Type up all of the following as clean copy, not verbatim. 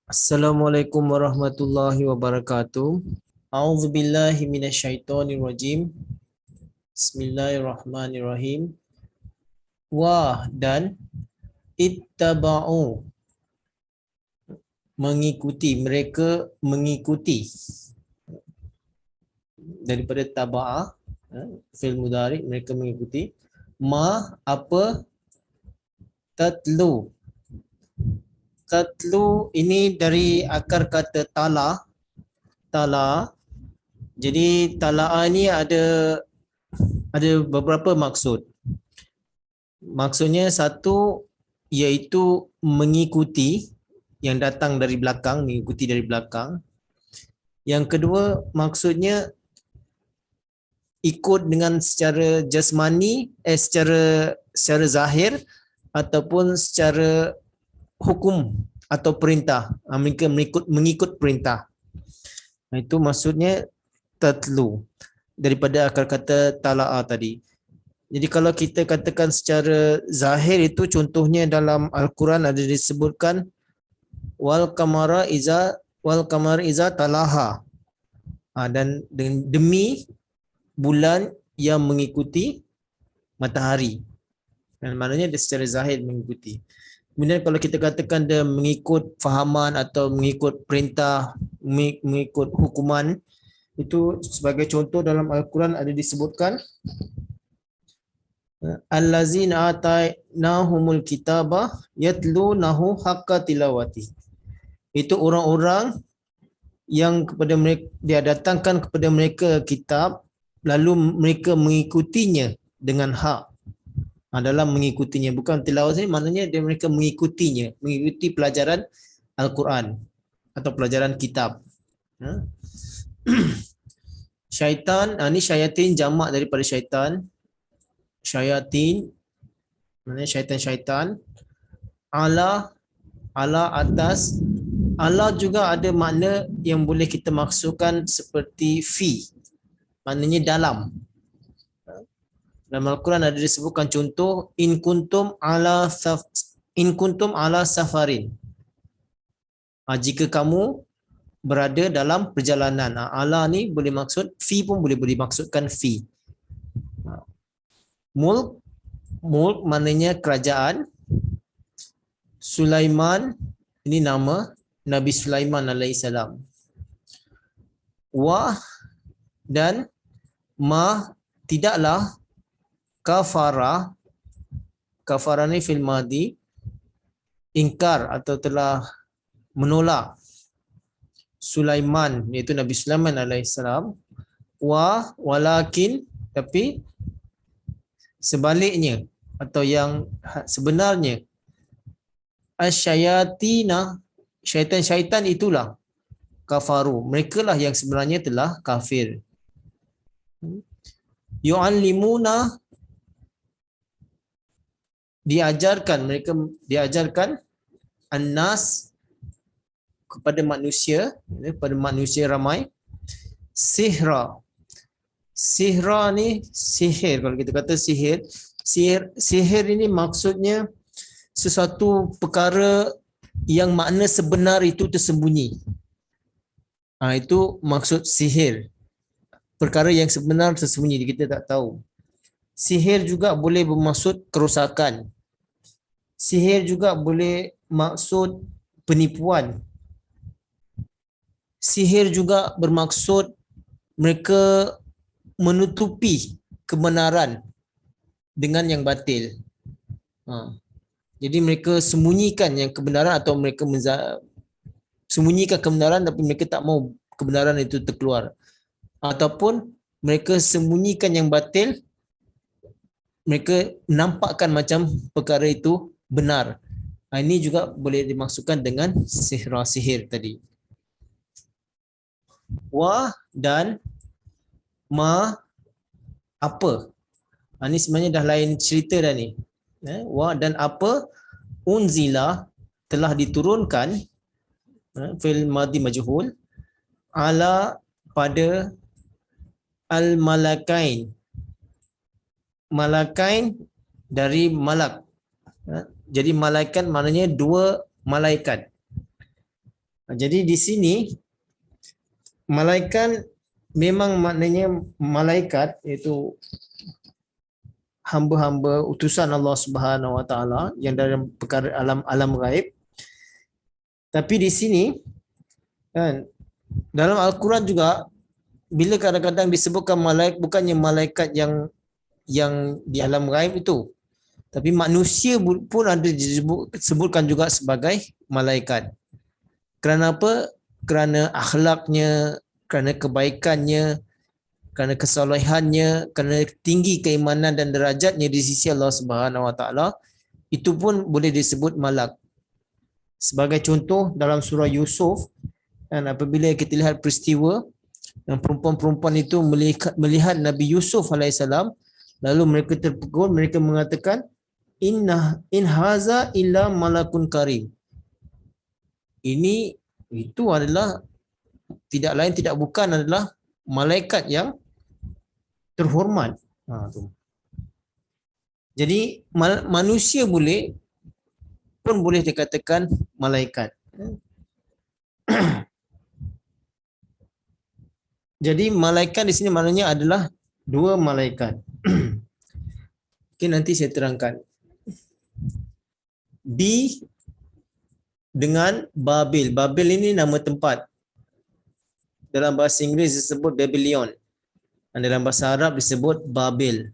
Assalamualaikum warahmatullahi wabarakatuh. A'udzu billahi minasyaitonir rajim. Bismillahirrahmanirrahim. Dan ittaba'u, mengikuti, mereka mengikuti, daripada taba'a, fi'il mudhari, mereka mengikuti, apa, tatlu. Tatlu ini dari akar kata tala. Jadi tala'a ini ada beberapa maksud. Maksudnya satu iaitu mengikuti, yang datang dari belakang, mengikuti dari belakang. Yang kedua maksudnya ikut dengan secara jasmani, secara zahir ataupun secara hukum atau perintah. Mereka mengikut perintah. Itu maksudnya tatlu daripada akar kata tala'a tadi. Jadi kalau kita katakan secara zahir, itu contohnya dalam Al-Quran ada disebutkan wal qamara iza talaha. Dan demi bulan yang mengikuti matahari. Dan maknanya dia secara zahir mengikuti. Kemudian kalau kita katakan dia mengikut fahaman atau mengikut perintah, mengikut hukuman, itu sebagai contoh dalam Al-Quran ada disebutkan allazina atainahumul kitaba yatlunahu haqqa tilawati. Itu orang-orang yang kepada mereka dia datangkan kepada mereka kitab, lalu mereka mengikutinya dengan hak. Dalam mengikutinya, bukan tilawat ini, maknanya mereka mengikutinya, mengikuti pelajaran Al-Quran atau pelajaran kitab. Syaitan, ini syayatin jamak daripada syaitan. Syayatin, maknanya syaitan-syaitan. Ala atas. Ala juga ada makna yang boleh kita maksudkan seperti fi, maknanya dalam. Dalam Al-Quran ada disebutkan contoh in kuntum ala safarin. Jika kamu berada dalam perjalanan. Ala ni boleh maksud fi, pun boleh dimaksudkan fi. Mulk maknanya kerajaan. Sulaiman ini nama Nabi Sulaiman alaihissalam. Dan tidaklah kafara ni fil madi, ingkar atau telah menolak Sulaiman, iaitu Nabi Sulaiman alaihissalam. Walakin, tapi sebaliknya atau yang sebenarnya, asyayatina, syaitan-syaitan itulah kafaru, mereka lah yang sebenarnya telah kafir. Yu'allimuna, mereka diajarkan annas, kepada manusia ramai, sihra. Sihra ni sihir. Kalau kita kata sihir ini maksudnya sesuatu perkara yang makna sebenar itu tersembunyi. Itu maksud sihir. Perkara yang sebenar tersembunyi, kita tak tahu. Sihir juga boleh bermaksud kerosakan. Sihir juga boleh maksud penipuan. Sihir juga bermaksud mereka menutupi kebenaran dengan yang batil. Jadi mereka sembunyikan yang kebenaran, atau mereka sembunyikan kebenaran tapi mereka tak mau kebenaran itu terkeluar. Ataupun mereka sembunyikan yang batil, mereka nampakkan macam perkara itu benar. Ini juga boleh dimaksudkan dengan sihir tadi. Dan apa. Ini sebenarnya dah lain cerita dah ni. Dan apa unzila, telah diturunkan, fil madhi majhul, ala, pada al-malakain. Malakain dari malak. Jadi malaikat maknanya dua malaikat. Jadi di sini malaikat memang maknanya malaikat iaitu hamba-hamba utusan Allah Subhanahu Wa Taala yang dalam perkara alam gaib. Tapi di sini kan dalam Al-Quran juga bila kadang-kadang disebutkan malaikat bukannya malaikat yang di alam gaib itu, tapi manusia pun ada disebutkan juga sebagai malaikat. Kerana apa? Kerana akhlaknya, kerana kebaikannya, kerana kesalehannya, kerana tinggi keimanan dan derajatnya di sisi Allah Subhanahu Wa Taala, itu pun boleh disebut malak. Sebagai contoh dalam surah Yusuf, dan apabila kita lihat peristiwa yang perempuan-perempuan itu melihat Nabi Yusuf alaihissalam, lalu mereka terpukul, mereka mengatakan in haza illa malakun karim. Ini itu adalah tidak lain tidak bukan adalah malaikat yang terhormat. Tu. Jadi manusia pun boleh dikatakan malaikat. Jadi malaikat di sini maknanya adalah dua malaikat. Okay, nanti saya terangkan. Dengan Babil. Babil ini nama tempat. Dalam bahasa Inggeris disebut Babylon. Dan dalam bahasa Arab disebut Babil.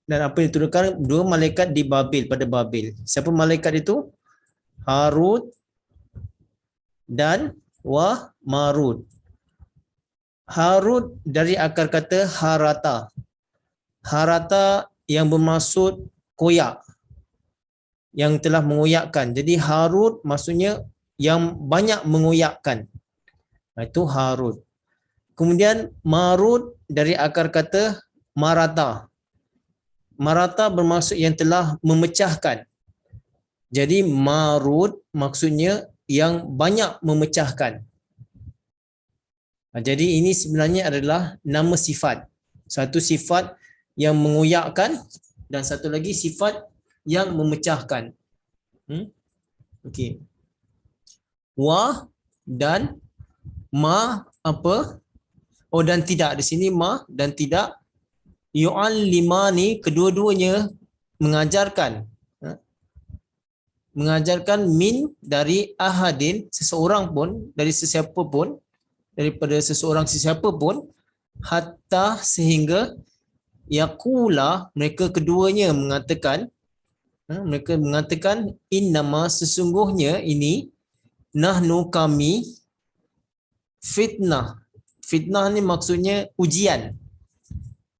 Dan apa yang diturunkan? Dua malaikat di Babil, pada Babil. Siapa malaikat itu? Harut dan Marut. Harut dari akar kata harata. Harata yang bermaksud koyak. Yang telah mengoyakkan. Jadi Harut maksudnya yang banyak mengoyakkan. Itu Harut. Kemudian Marut dari akar kata marata. Marata bermaksud yang telah memecahkan. Jadi Marut maksudnya yang banyak memecahkan. Jadi ini sebenarnya adalah nama sifat. Satu sifat yang mengoyakkan dan satu lagi sifat yang memecahkan. Okey. Wa dan ma apa? Oh, dan tidak. Di sini ma dan tidak. Yu'allimani, kedua-duanya mengajarkan. Mengajarkan min dari ahadin, seseorang pun, dari sesiapa pun, daripada seseorang sesiapa pun, hatta sehingga yaqula, mereka keduanya mengatakan, innama sesungguhnya ini nahnu kami fitnah. Fitnah ni maksudnya ujian.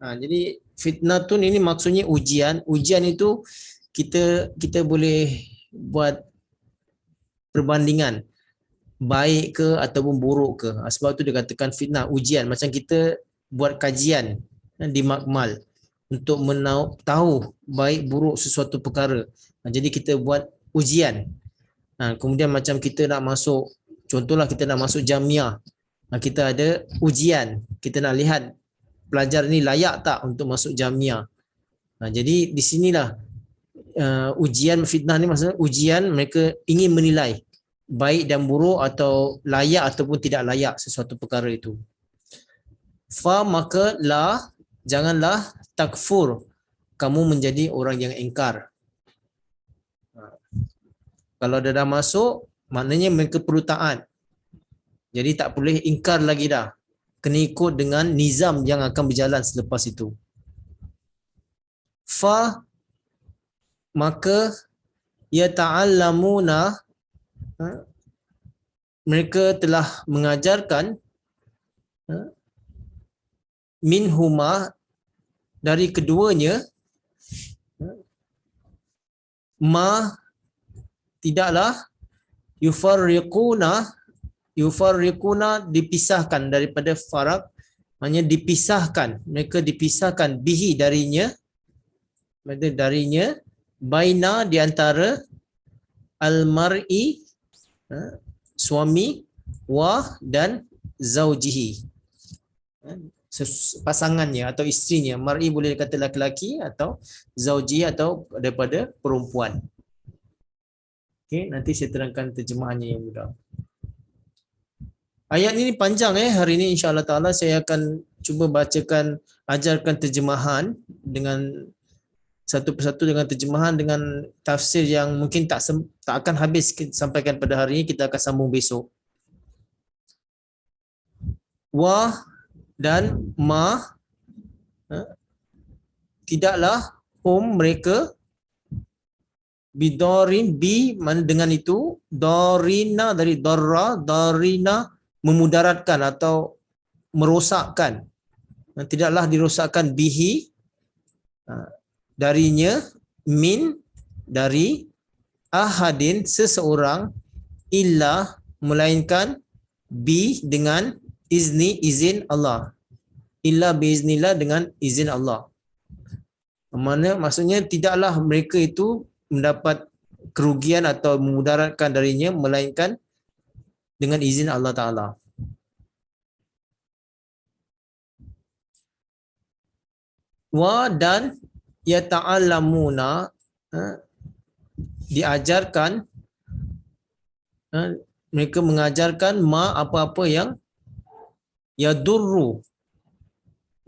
Jadi fitnatun ini maksudnya ujian. Ujian itu kita boleh buat perbandingan baik ke ataupun buruk ke. Sebab tu dia katakan fitnah, ujian. Macam kita buat kajian di makmal untuk tahu baik buruk sesuatu perkara. Jadi kita buat ujian. Kemudian macam kita nak masuk, contohlah kita nak masuk jamiah. Kita ada ujian. Kita nak lihat pelajar ni layak tak untuk masuk jamiah. Jadi di sinilah ujian fitnah ni maksudnya ujian, mereka ingin menilai baik dan buruk atau layak ataupun tidak layak sesuatu perkara itu. Fa maka la, janganlah takfur, kamu menjadi orang yang ingkar. Kalau dah masuk, maknanya mereka perlu taat. Jadi tak boleh ingkar lagi dah. Kena ikut dengan nizam yang akan berjalan selepas itu. Fa maka yata'allamuna, mereka telah mengajarkan minhuma, dari keduanya, ma tidaklah yufarriquna dipisahkan daripada farak, maknanya dipisahkan, mereka dipisahkan bihi darinya baina di antara al-mar'i suami wa dan zaujihi pasangannya atau isterinya. Mar'i boleh dikata laki-laki atau zauji atau daripada perempuan. Okey, nanti saya terangkan terjemahannya yang mudah. Ayat ini panjang hari ini insya-Allah taala saya akan cuba bacakan, ajarkan terjemahan dengan satu persatu dengan terjemahan dengan tafsir yang mungkin tak akan habis kita sampaikan pada hari ini, kita akan sambung besok. Wa dan ma, tidaklah mereka bidorin bi dengan itu, dorina dari dorra, dorina memudaratkan atau merosakkan, tidaklah dirosakkan bihi darinya, min dari, ahadin seseorang, illa melainkan, bi dengan izin Allah, illa biiznillah dengan izin Allah. Maksudnya tidaklah mereka itu mendapat kerugian atau memudaratkan darinya melainkan dengan izin Allah Ta'ala. Wa dan yata'allamuna, diajarkan, mereka mengajarkan ma apa-apa yang yadurru,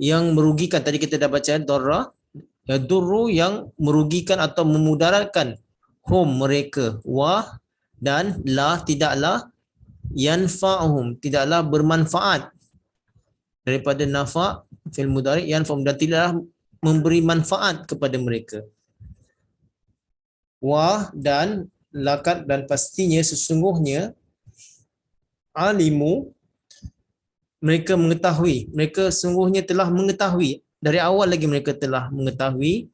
yang merugikan. Tadi kita dah baca darra, yadurru yang merugikan atau memudaratkan, hum mereka, wa dan la tidaklah, yanfa'uhum tidaklah bermanfaat, daripada nafa' fil mudhari' yanfa'uhum dan tidaklah memberi manfaat kepada mereka. Wa dan lakat dan pastinya sesungguhnya, alimu mereka mengetahui, mereka sesungguhnya telah mengetahui, dari awal lagi mereka telah mengetahui,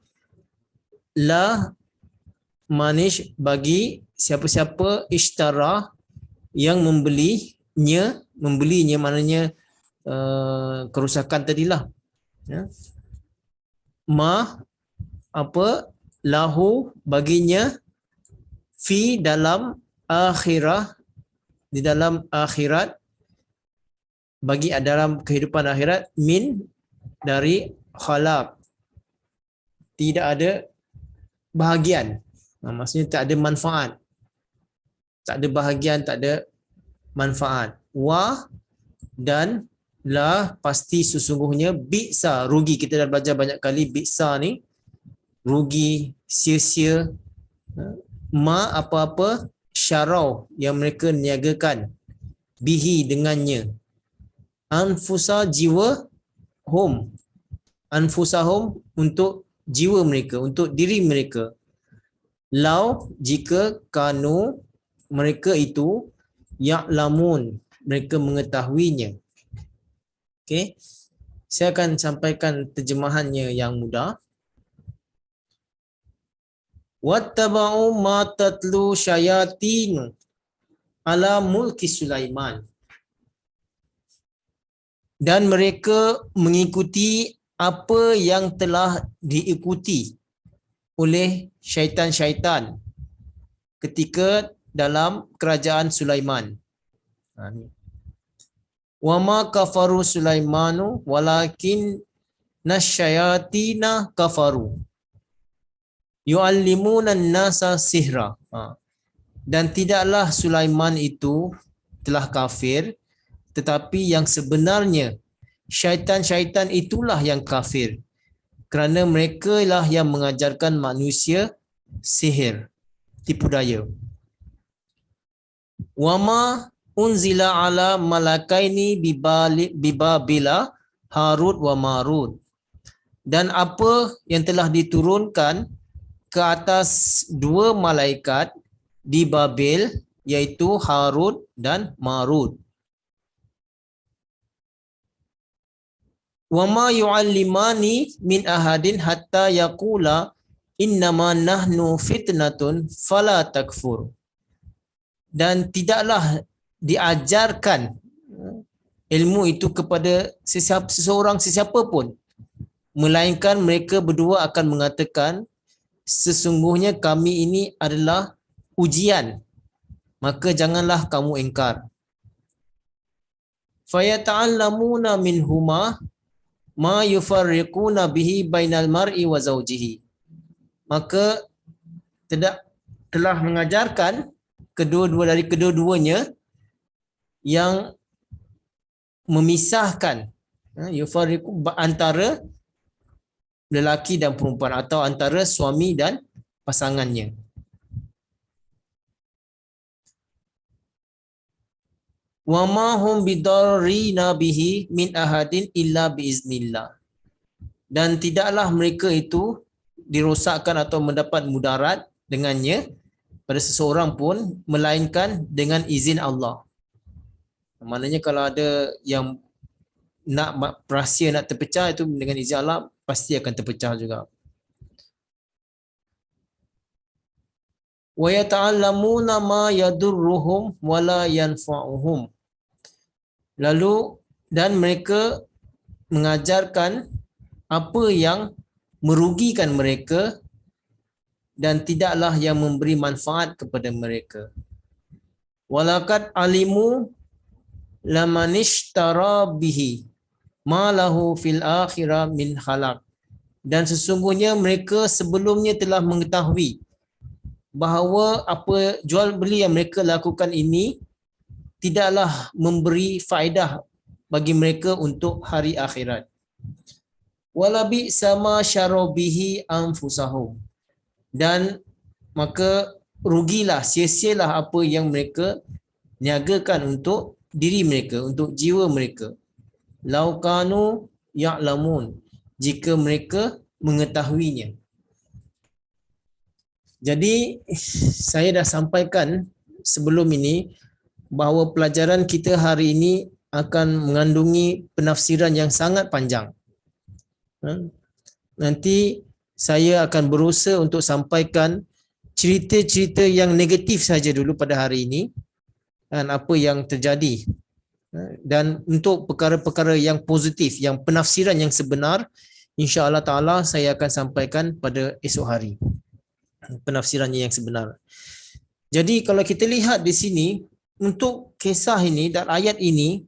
la manish bagi siapa-siapa ishtara yang membelinya maknanya kerusakan tadilah, ya. Ma apa, lahu baginya, fi dalam akhirah, di dalam akhirat, bagi dalam kehidupan akhirat, min dari khalaq, tidak ada bahagian. Maksudnya tak ada manfaat, tak ada bahagian, tak ada manfaat. Wa dan la pasti sesungguhnya, bi'sa rugi, kita dah belajar banyak kali bi'sa ni rugi, sia-sia, ma apa-apa, syarau yang mereka niagakan, bihi dengannya, anfusa jiwa, hum anfusahum untuk jiwa mereka, untuk diri mereka, lau jika kanu mereka itu, ya'lamun mereka mengetahuinya. Okey, saya akan sampaikan terjemahannya yang mudah. Wattaba'u ma tatlu syayatinu ala mulki Sulaiman, dan mereka mengikuti apa yang telah diikuti oleh syaitan-syaitan ketika dalam kerajaan Sulaiman. Wa ma kafaru Sulaimanu walakin nasyayatina kafaru yu'allimuna an-nasa sihra. Dan tidaklah Sulaiman itu telah kafir, tetapi yang sebenarnya syaitan-syaitan itulah yang kafir, kerana mereka lah yang mengajarkan manusia sihir, tipu daya. Wa ma unzila ala malakaini bibabila Harut wa Marut, dan apa yang telah diturunkan ke atas dua malaikat di Babil, iaitu Harut dan Marut. Wa ma yu'allimani min ahadin hatta yaqula innama nahnu fitnatun fala takfur, dan tidaklah diajarkan ilmu itu kepada sesiapa pun, melainkan mereka berdua akan mengatakan, sesungguhnya kami ini adalah ujian, maka janganlah kamu ingkar. Fayata'allamuna minhuma ma yufarriquna bihi bainal mar'i wa zawjihi, maka telah mengajarkan dari kedua-duanya yang memisahkan yufariqu antara lelaki dan perempuan atau antara suami dan pasangannya. Wa ma hum bidarrina bihi min ahadin illa biiznillah. Dan tidaklah mereka itu dirosakkan atau mendapat mudarat dengannya pada seseorang pun melainkan dengan izin Allah. Maknanya kalau ada yang nak rahsia nak terpecah itu dengan izin Allah pasti akan terpecah juga. Wa yata'allamuna ma yadurruhum wala yanfa'uhum. Lalu dan mereka mengajarkan apa yang merugikan mereka dan tidaklah yang memberi manfaat kepada mereka. Walaqad alimu lamanishtara bihi ma lahu fil akhirah min khalaq. Dan sesungguhnya mereka sebelumnya telah mengetahui bahawa apa jual beli yang mereka lakukan ini tidaklah memberi faedah bagi mereka untuk hari akhirat. Walabi sama syarabihi anfusahum. Dan maka rugilah, sia-sialah apa yang mereka niagakan untuk diri mereka, untuk jiwa mereka. Laukanu ya'lamun, jika mereka mengetahuinya. Jadi saya dah sampaikan sebelum ini bahawa pelajaran kita hari ini akan mengandungi penafsiran yang sangat panjang. Nanti saya akan berusaha untuk sampaikan cerita-cerita yang negatif saja dulu pada hari ini dan apa yang terjadi. Dan untuk perkara-perkara yang positif, yang penafsiran yang sebenar, insya-Allah taala saya akan sampaikan pada esok hari. Penafsirannya yang sebenar. Jadi kalau kita lihat di sini untuk kisah ini dan ayat ini,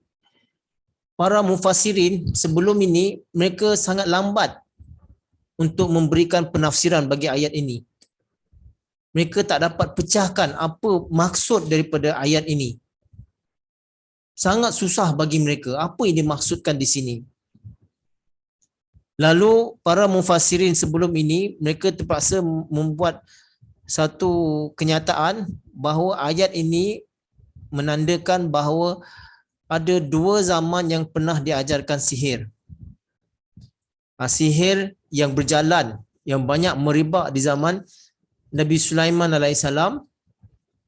para mufassirin sebelum ini mereka sangat lambat untuk memberikan penafsiran bagi ayat ini. Mereka tak dapat pecahkan apa maksud daripada ayat ini. Sangat susah bagi mereka apa yang dimaksudkan di sini. Lalu para mufassirin sebelum ini mereka terpaksa membuat satu kenyataan bahawa ayat ini menandakan bahawa ada dua zaman yang pernah diajarkan sihir. Sihir yang berjalan, yang banyak merebak di zaman Nabi Sulaiman alaihissalam,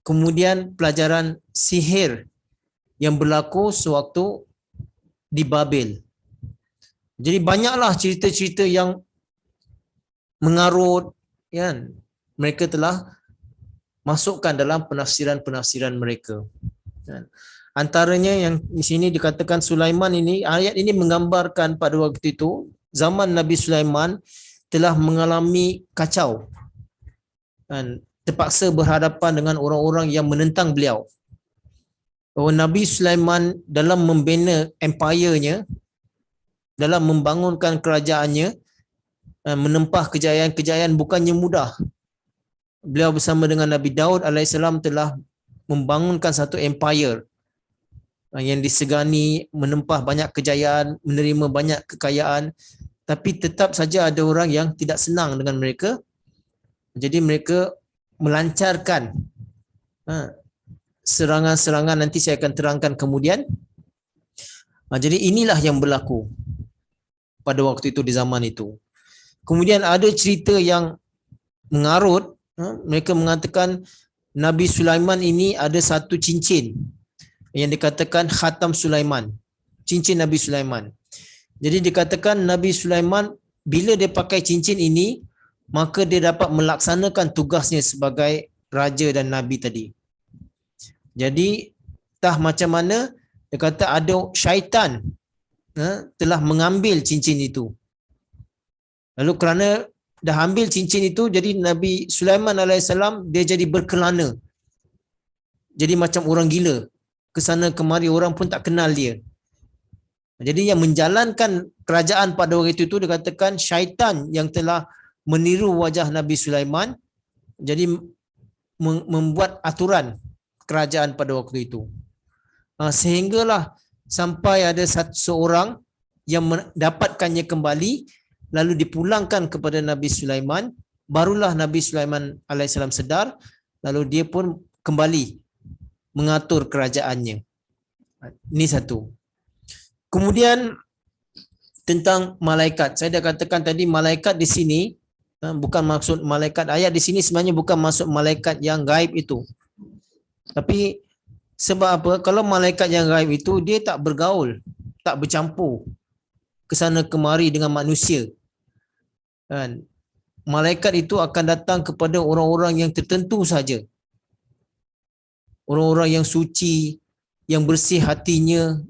kemudian pelajaran sihir yang berlaku sewaktu di Babel. Jadi banyaklah cerita-cerita yang mengarut, kan? Mereka telah masukkan dalam penafsiran-penafsiran mereka. Antaranya yang di sini dikatakan Sulaiman ini, ayat ini menggambarkan pada waktu itu zaman Nabi Sulaiman telah mengalami kacau dan terpaksa berhadapan dengan orang-orang yang menentang beliau. Bahawa Nabi Sulaiman dalam membina empire-nya, dalam membangunkan kerajaannya, menempah kejayaan-kejayaan bukannya mudah. Beliau bersama dengan Nabi Daud alaihissalam telah membangunkan satu empire yang disegani, menempah banyak kejayaan, menerima banyak kekayaan, tapi tetap saja ada orang yang tidak senang dengan mereka. Jadi mereka melancarkan serangan-serangan, nanti saya akan terangkan kemudian. Jadi inilah yang berlaku pada waktu itu, di zaman itu. Kemudian ada cerita yang mengarut, mereka mengatakan Nabi Sulaiman ini ada satu cincin yang dikatakan Khatam Sulaiman, cincin Nabi Sulaiman. Jadi dikatakan Nabi Sulaiman bila dia pakai cincin ini, maka dia dapat melaksanakan tugasnya sebagai raja dan nabi tadi. Jadi entah macam mana, dia kata ada syaitan telah mengambil cincin itu. Lalu kerana dah ambil cincin itu, jadi Nabi Sulaiman alaihissalam dia jadi berkelana. Jadi macam orang gila. Kesana kemari orang pun tak kenal dia. Jadi yang menjalankan kerajaan pada waktu itu dikatakan syaitan yang telah meniru wajah Nabi Sulaiman, jadi membuat aturan kerajaan pada waktu itu. Sehinggalah sampai ada seorang yang mendapatkannya kembali lalu dipulangkan kepada Nabi Sulaiman, barulah Nabi Sulaiman alaihissalam sedar, lalu dia pun kembali mengatur kerajaannya. Ini satu. Kemudian tentang malaikat, saya dah katakan tadi malaikat di sini bukan maksud malaikat ayat di sini sebenarnya bukan maksud malaikat yang gaib itu. Tapi sebab apa? Kalau malaikat yang gaib itu dia tak bergaul, tak bercampur ke sana kemari dengan manusia. Kan? Malaikat itu akan datang kepada orang-orang yang tertentu saja. Orang-orang yang suci, yang bersih hatinya,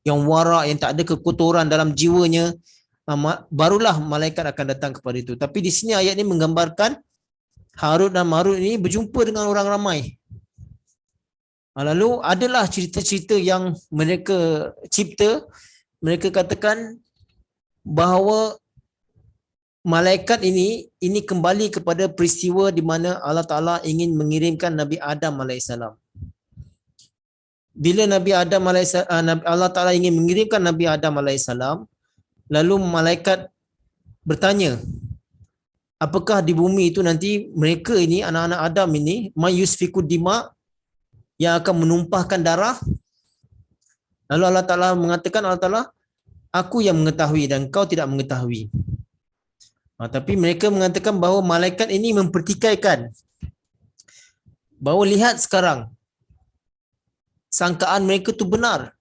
yang warak, yang tak ada kekotoran dalam jiwanya, barulah malaikat akan datang kepada itu. Tapi di sini ayat ini menggambarkan Harut dan Marut ini berjumpa dengan orang ramai. Lalu adalah cerita-cerita yang mereka cipta. Mereka katakan bahawa malaikat ini kembali kepada peristiwa di mana Allah Ta'ala ingin mengirimkan Nabi Adam alaihissalam. Bila Nabi Adam alaihissalam, Allah Ta'ala ingin mengirimkan Nabi Adam alaihissalam, lalu malaikat bertanya, apakah di bumi itu nanti mereka ini, anak-anak Adam ini, mayusfikud dima, yang akan menumpahkan darah? Lalu Allah Ta'ala mengatakan, Allah Ta'ala, aku yang mengetahui dan kau tidak mengetahui. Tapi mereka mengatakan bahawa malaikat ini mempertikaikan bahawa lihat sekarang, sangkaan mereka tu benar.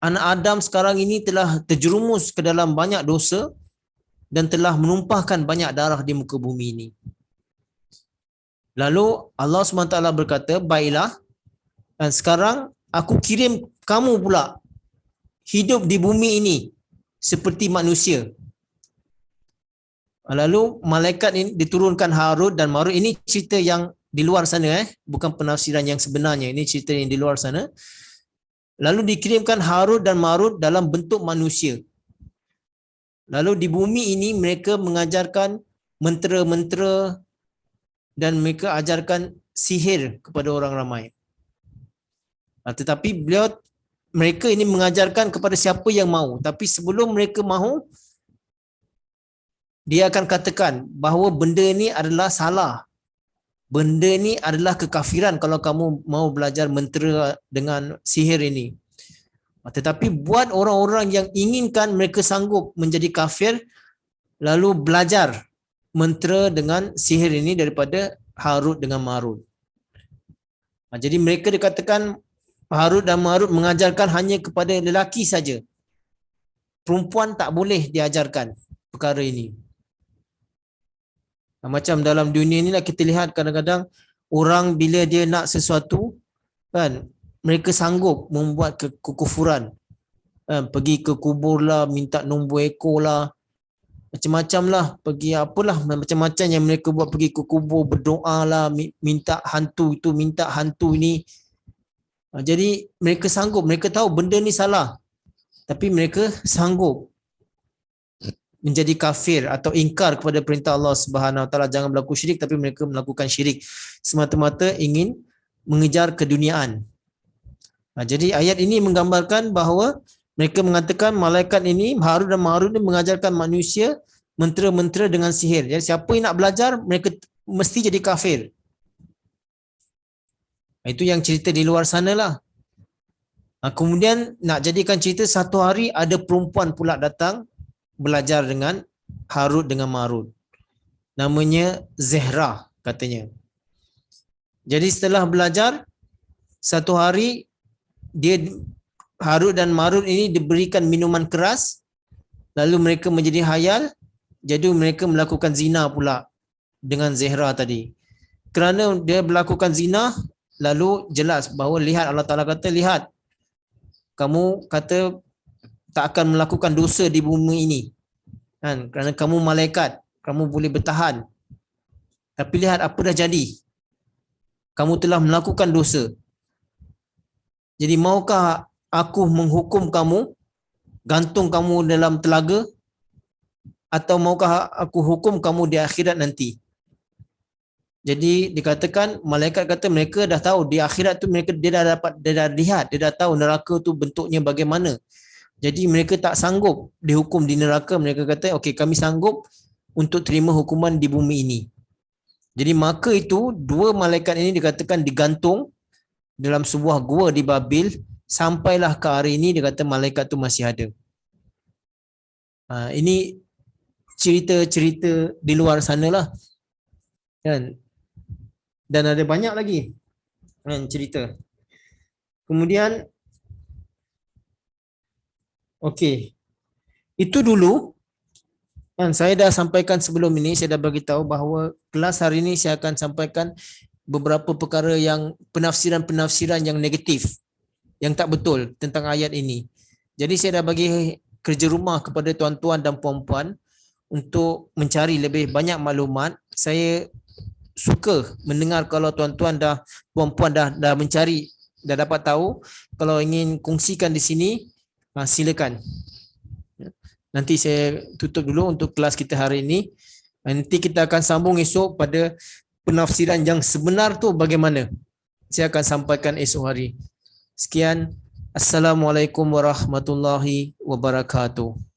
Anak Adam sekarang ini telah terjerumus ke dalam banyak dosa dan telah menumpahkan banyak darah di muka bumi ini. Lalu Allah SWT berkata, baiklah, dan sekarang aku kirim kamu pula hidup di bumi ini seperti manusia. Lalu malaikat ini diturunkan Harut dan Marut. Ini cerita yang di luar sana, bukan penafsiran yang sebenarnya. Ini cerita yang di luar sana. Lalu dikirimkan Harut dan Marut dalam bentuk manusia. Lalu di bumi ini mereka mengajarkan mentera-mentera dan mereka ajarkan sihir kepada orang ramai. Tetapi mereka ini mengajarkan kepada siapa yang mahu. Tapi sebelum mereka mahu, dia akan katakan bahawa benda ini adalah salah. Benda ini adalah kekafiran kalau kamu mau belajar mentera dengan sihir ini. Tetapi buat orang-orang yang inginkan mereka sanggup menjadi kafir, lalu belajar mentera dengan sihir ini daripada Harut dengan Marut. Jadi mereka dikatakan Harut dan Marut mengajarkan hanya kepada lelaki saja. Perempuan tak boleh diajarkan perkara ini. Macam dalam dunia ni lah kita lihat kadang-kadang orang bila dia nak sesuatu, kan, mereka sanggup membuat kekufuran. Pergi ke kubur lah, minta nombor ekor lah, macam-macam lah, pergi apalah, macam-macam yang mereka buat, pergi ke kubur berdoa lah, minta hantu itu, minta hantu ini. Jadi mereka sanggup, mereka tahu benda ni salah, tapi mereka sanggup menjadi kafir atau ingkar kepada perintah Allah Subhanahu Wa Taala jangan berlaku syirik, tapi mereka melakukan syirik semata-mata ingin mengejar keduniaan. Jadi ayat ini menggambarkan bahawa mereka mengatakan malaikat ini Harut dan Marut ini mengajarkan manusia mentera-mentera dengan sihir. Jadi siapa yang nak belajar mereka mesti jadi kafir. Itu yang cerita di luar sana lah. Kemudian nak jadikan cerita, satu hari ada perempuan pula datang belajar dengan Harut dengan Marut. Namanya Zehra katanya. Jadi setelah belajar, satu hari dia Harut dan Marut ini diberikan minuman keras, lalu mereka menjadi hayal, jadi mereka melakukan zina pula dengan Zehra tadi. Kerana dia melakukan zina, lalu jelas bahawa lihat Allah Ta'ala kata, lihat, kamu kata tak akan melakukan dosa di bumi ini, kan? Kerana kamu malaikat, kamu boleh bertahan. Tapi lihat apa dah jadi. Kamu telah melakukan dosa. Jadi maukah aku menghukum kamu, gantung kamu dalam telaga, atau maukah aku hukum kamu di akhirat nanti? Jadi dikatakan malaikat kata mereka dah tahu di akhirat tu dia dah lihat, dia dah tahu neraka tu bentuknya bagaimana. Jadi mereka tak sanggup dihukum di neraka. Mereka kata okey, kami sanggup untuk terima hukuman di bumi ini. Jadi maka itu dua malaikat ini dikatakan digantung dalam sebuah gua di Babil, sampailah ke hari ini dia kata malaikat tu masih ada. Ini cerita-cerita di luar sana lah kan, dan ada banyak lagi kan cerita. Kemudian okey, itu dulu kan saya dah sampaikan sebelum ini, saya dah bagi tahu bahawa kelas hari ini saya akan sampaikan beberapa perkara yang penafsiran-penafsiran yang negatif, yang tak betul tentang ayat ini. Jadi saya dah bagi kerja rumah kepada tuan-tuan dan puan-puan untuk mencari lebih banyak maklumat. Saya suka mendengar kalau tuan-tuan dah, puan-puan dah mencari, dah dapat tahu. Kalau ingin kongsikan di sini, silakan. Nanti saya tutup dulu untuk kelas kita hari ini. Nanti kita akan sambung esok pada penafsiran yang sebenar tu bagaimana. Saya akan sampaikan esok hari. Sekian. Assalamualaikum warahmatullahi wabarakatuh.